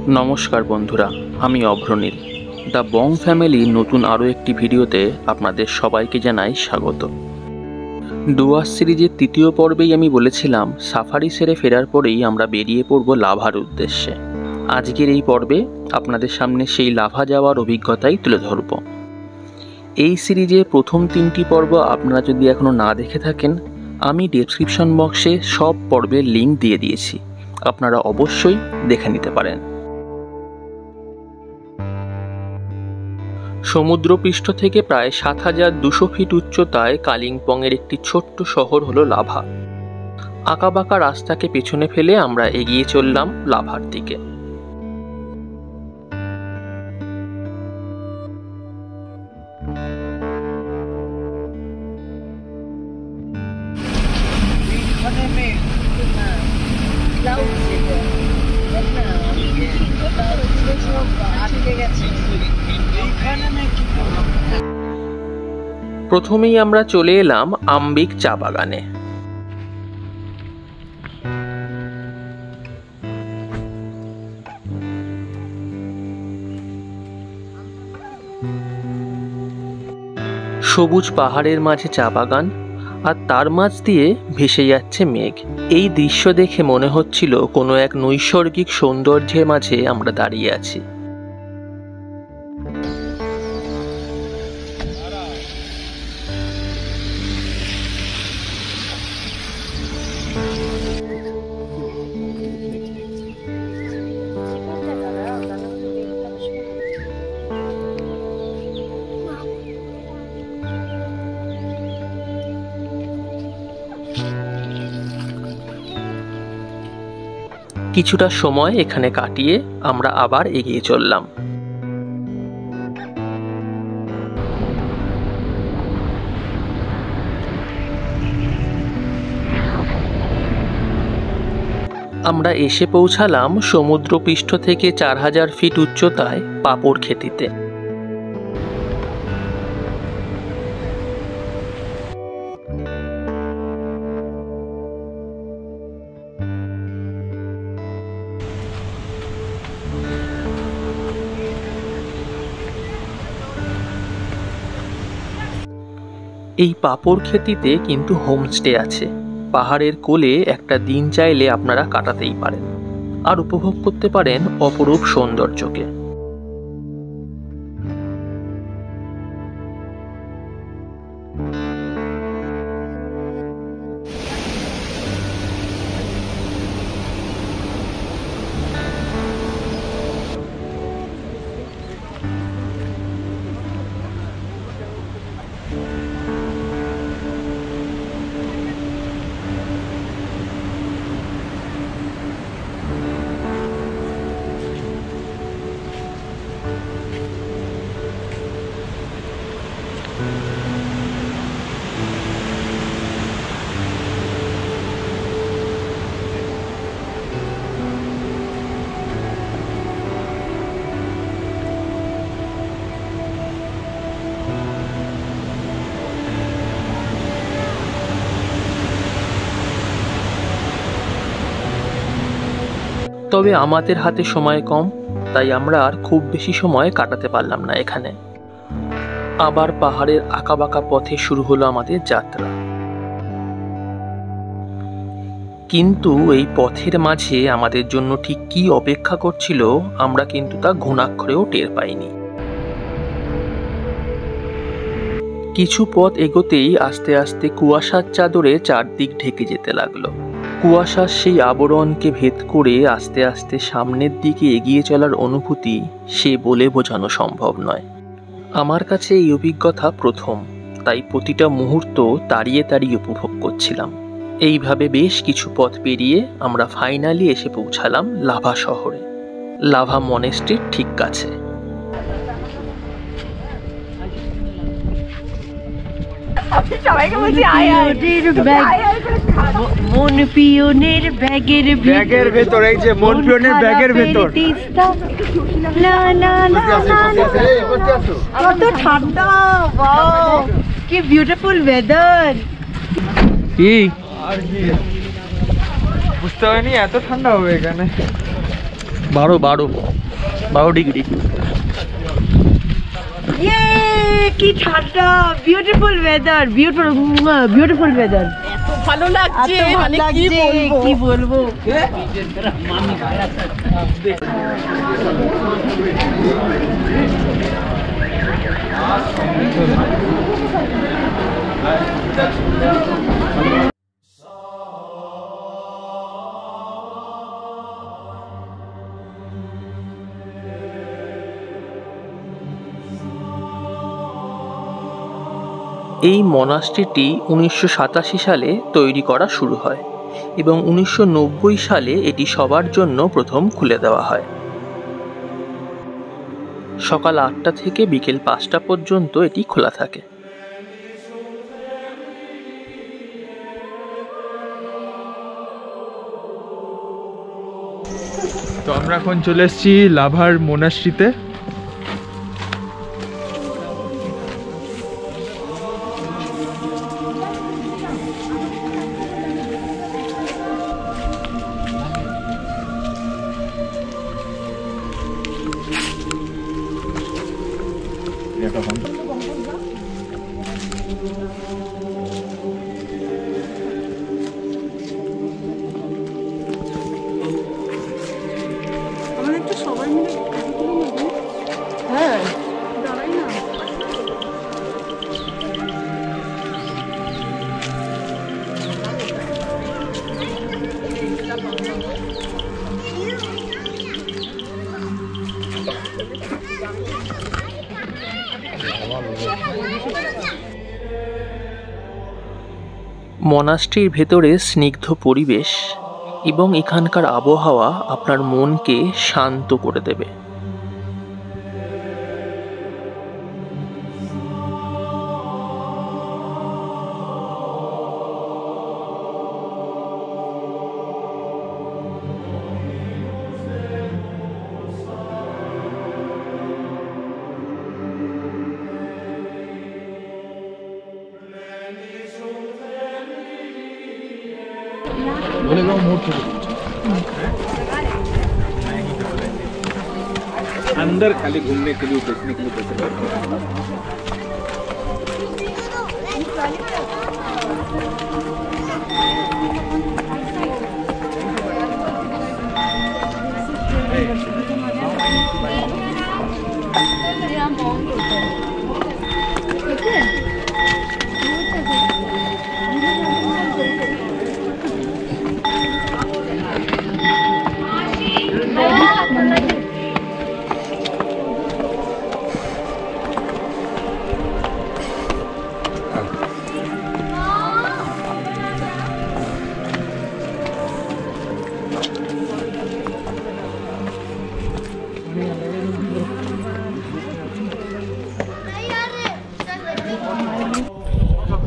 নমস্কার বন্ধুরা, আমি অভ্রনীল। দ্য বং ফ্যামিলির নতুন আরও একটি ভিডিওতে আপনাদের সবাইকে জানাই স্বাগত। ডুয়ার্স সিরিজের তৃতীয় পর্বেই আমি বলেছিলাম সাফারি সেরে ফেরার পরেই আমরা বেরিয়ে পড়ব লাভার উদ্দেশ্যে। আজকের এই পর্বে আপনাদের সামনে সেই লাভা যাওয়ার অভিজ্ঞতাই তুলে ধরব। এই সিরিজে প্রথম 3টি পর্ব আপনারা যদি এখনও না দেখে থাকেন, আমি ডেসক্রিপশন বক্সে সব পর্বের লিঙ্ক দিয়ে দিয়েছি, আপনারা অবশ্যই দেখে নিতে পারেন। সমুদ্রপৃষ্ঠ থেকে প্রায় ৭,২০০ ফিট উচ্চতায় কালিম্পংয়ের একটি ছোট্ট শহর হলো লাভা। আঁকাবাঁকা রাস্তাকে পেছনে ফেলে আমরা এগিয়ে চললাম লাভার দিকে। প্রথমেই আমরা চলে এলাম আম্বিক চা বাগানে। সবুজ পাহাড়ের মাঝে চা বাগান, আর তার মাঝ দিয়ে ভেসে যাচ্ছে মেঘ। এই দৃশ্য দেখে মনে হচ্ছিল কোনো এক নৈসর্গিক সৌন্দর্যের মাঝে আমরা দাঁড়িয়ে আছি। কিছুটা সময় এখানে কাটিয়ে আমরা আবার এগিয়ে চললাম। আমরা এসে পৌঁছালাম সমুদ্রপৃষ্ঠ থেকে ৪,০০০ ফিট উচ্চতায় পাপড় খেতিতে। এই পাপড় খেতিতে কিন্তু হোমস্টে আছে। পাহাড়ের কোলে একটা দিন চাইলে আপনারা কাটাতেই পারেন আর উপভোগ করতে পারেন অপরূপ সৌন্দর্যকে। তবে আমাদের হাতে সময় কম, তাই আমরা আর খুব বেশি সময় কাটাতে পারলাম না এখানে। আবার পাহাড়ের আঁকাবাঁকা পথে শুরু হলো আমাদের যাত্রা। কিন্তু এই পথের মাঝে আমাদের জন্য ঠিক কী অপেক্ষা করছিল আমরা কিন্তু তা ঘুণাক্ষরেও টের পাইনি। কিছু পথ এগোতেই আস্তে আস্তে কুয়াশার চাদরে চারদিক ঢেকে যেতে লাগলো। কুয়াশার সেই আবরণকে ভেদ করে আস্তে আস্তে সামনের দিকে এগিয়ে চলার অনুভূতি সে বলে বোঝানো সম্ভব নয়। আমার কাছে এই অভিজ্ঞতা প্রথম, তাই প্রতিটা মুহূর্ত দাঁড়িয়ে দাঁড়িয়ে উপভোগ করছিলাম। এইভাবে বেশ কিছু পথ পেরিয়ে আমরা ফাইনালি এসে পৌঁছালাম লাভা শহরে, লাভা মনেস্ট্রির ঠিক কাছে। সবাইকে বলছি মন পিওনের ব্যাগের ভেতর, এই যে মন পিওনের ব্যাগের ভেতর কত ঠান্ডা, কি বিউটিফুল ওয়েদার। কি বুঝতে হয়নি এত ঠান্ডা হবে এখানে। 12 ডিগ্রি। কি ঠান্ডা, বিউটিফুল ওয়েদার, বিউটিফুল ওয়েদার। ভালো লাগছে, ভালো লাগছে, কি বলবো। এই মনাস্ট্রিটি 1987 সালে তৈরি করা শুরু হয় এবং 1990 সালে এটি সবার জন্য প্রথম খুলে দেওয়া হয়। সকাল 8টা থেকে বিকেল 5টা পর্যন্ত এটি খোলা থাকে। তো আমরা এখন চলে এসেছি লাভার মোনাস্ট্রিতে। মনাস্ট্রির ভেতরে স্নিগ্ধ পরিবেশ এবং এখানকার আবহাওয়া আপনার মনকে শান্ত করে দেবে। अंदर खाली घूमने के लिए, देखने के लिए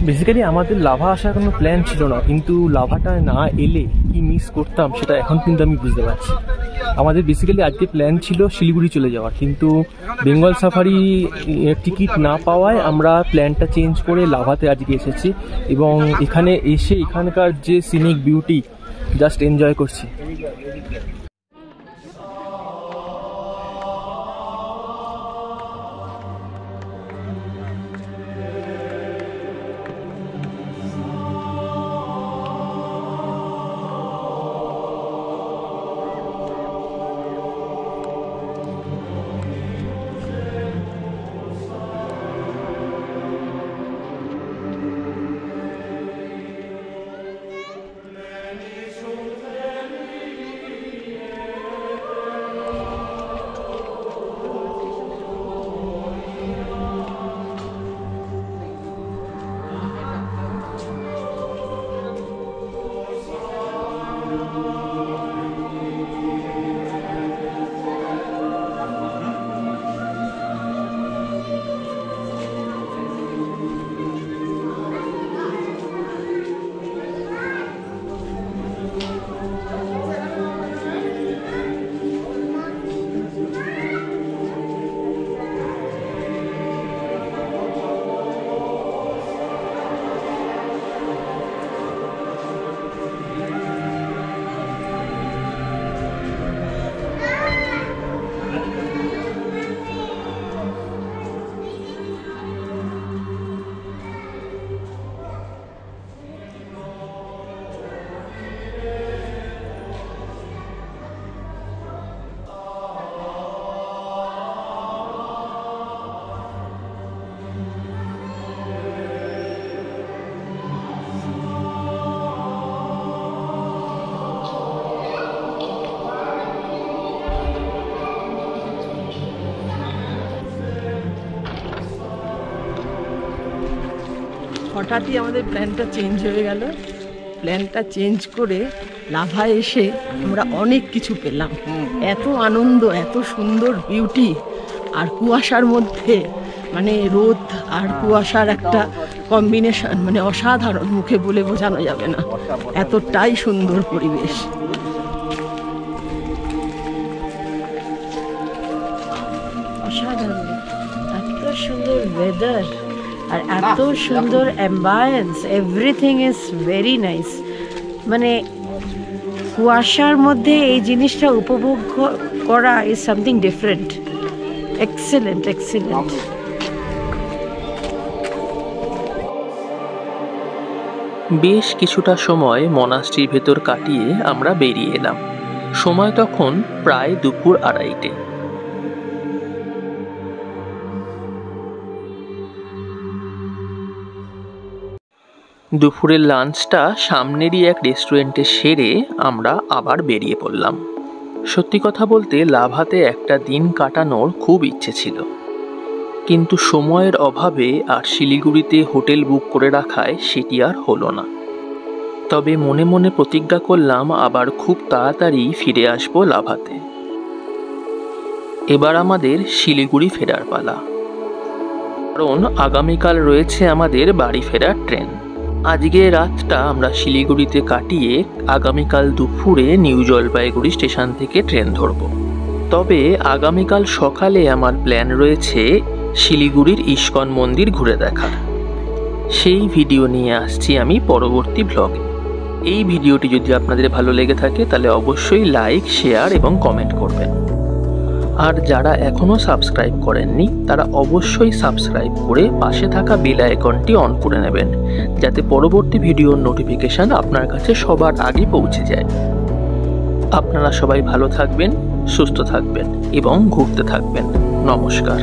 বেসিক্যালি আমাদের লাভা আসার কোনো প্ল্যান ছিল না, কিন্তু লাভাটা না এলে কি মিস করতাম সেটা এখন কিন্তু আমি বুঝতে পারছি। আমাদের বেসিক্যালি আজকে প্ল্যান ছিল শিলিগুড়ি চলে যাওয়ার, কিন্তু বেঙ্গল সাফারি টিকিট না পাওয়ায় আমরা প্ল্যানটা চেঞ্জ করে লাভাতে আজকে এসেছি এবং এখানে এসে এখানকার যে সিনিক বিউটি জাস্ট এনজয় করছি। হঠাৎই আমাদের প্ল্যানটা চেঞ্জ হয়ে গেল। প্ল্যানটা চেঞ্জ করে লাভা এসে আমরা অনেক কিছু পেলাম। এত আনন্দ, এত সুন্দর বিউটি, আর কুয়াশার মধ্যে মানে রোদ আর কুয়াশার একটা কম্বিনেশন, মানে অসাধারণ, মুখে বলে বোঝানো যাবে না, এতটাই সুন্দর পরিবেশ। অসাধারণ, এত সুন্দর ওয়েদার আর এত সুন্দর অ্যাম্বায়েন্স, এভরিথিং ইজ ভেরি নাইস। মানে কুয়াশার মধ্যে এই জিনিসটা উপভোগ করা is something different. Excellent, excellent. বেশ কিছুটা সময় মনাস্ট্রির ভেতর কাটিয়ে আমরা বেরিয়ে এলাম। সময় তখন প্রায় দুপুর 2:30। দুপুরের লাঞ্চটা সামনেরই এক রেস্টুরেন্টে সেরে আমরা আবার বেরিয়ে পড়লাম। সত্যি কথা বলতে লাভাতে একটা দিন কাটানোর খুব ইচ্ছে ছিল, কিন্তু সময়ের অভাবে আর শিলিগুড়িতে হোটেল বুক করে রাখায় সেটি আর হলো না। তবে মনে মনে প্রতিজ্ঞা করলাম আবার খুব তাড়াতাড়ি ফিরে আসবো লাভাতে। এবার আমাদের শিলিগুড়ি ফেরার পালা, কারণ আগামীকাল রয়েছে আমাদের বাড়ি ফেরার ট্রেন। আজকের রাতটা আমরা শিলিগুড়িতে কাটিয়ে আগামীকাল দুপুরে নিউ জলপাইগুড়ি স্টেশন থেকে ট্রেন ধরব। তবে আগামীকাল সকালে আমার প্ল্যান রয়েছে শিলিগুড়ির ইস্কন মন্দির ঘুরে দেখার। সেই ভিডিও নিয়ে আসছি আমি পরবর্তী ব্লগে। এই ভিডিওটি যদি আপনাদের ভালো লেগে থাকে তাহলে অবশ্যই লাইক, শেয়ার এবং কমেন্ট করবেন। আর যারা এখনও সাবস্ক্রাইব করেননি তারা অবশ্যই সাবস্ক্রাইব করে পাশে থাকা বেল আইকনটি অন করে নেবেন, যাতে পরবর্তী ভিডিওর নোটিফিকেশান আপনার কাছে সবার আগে পৌঁছে যায়। আপনারা সবাই ভালো থাকবেন, সুস্থ থাকবেন এবং ঘুরতে থাকবেন। নমস্কার।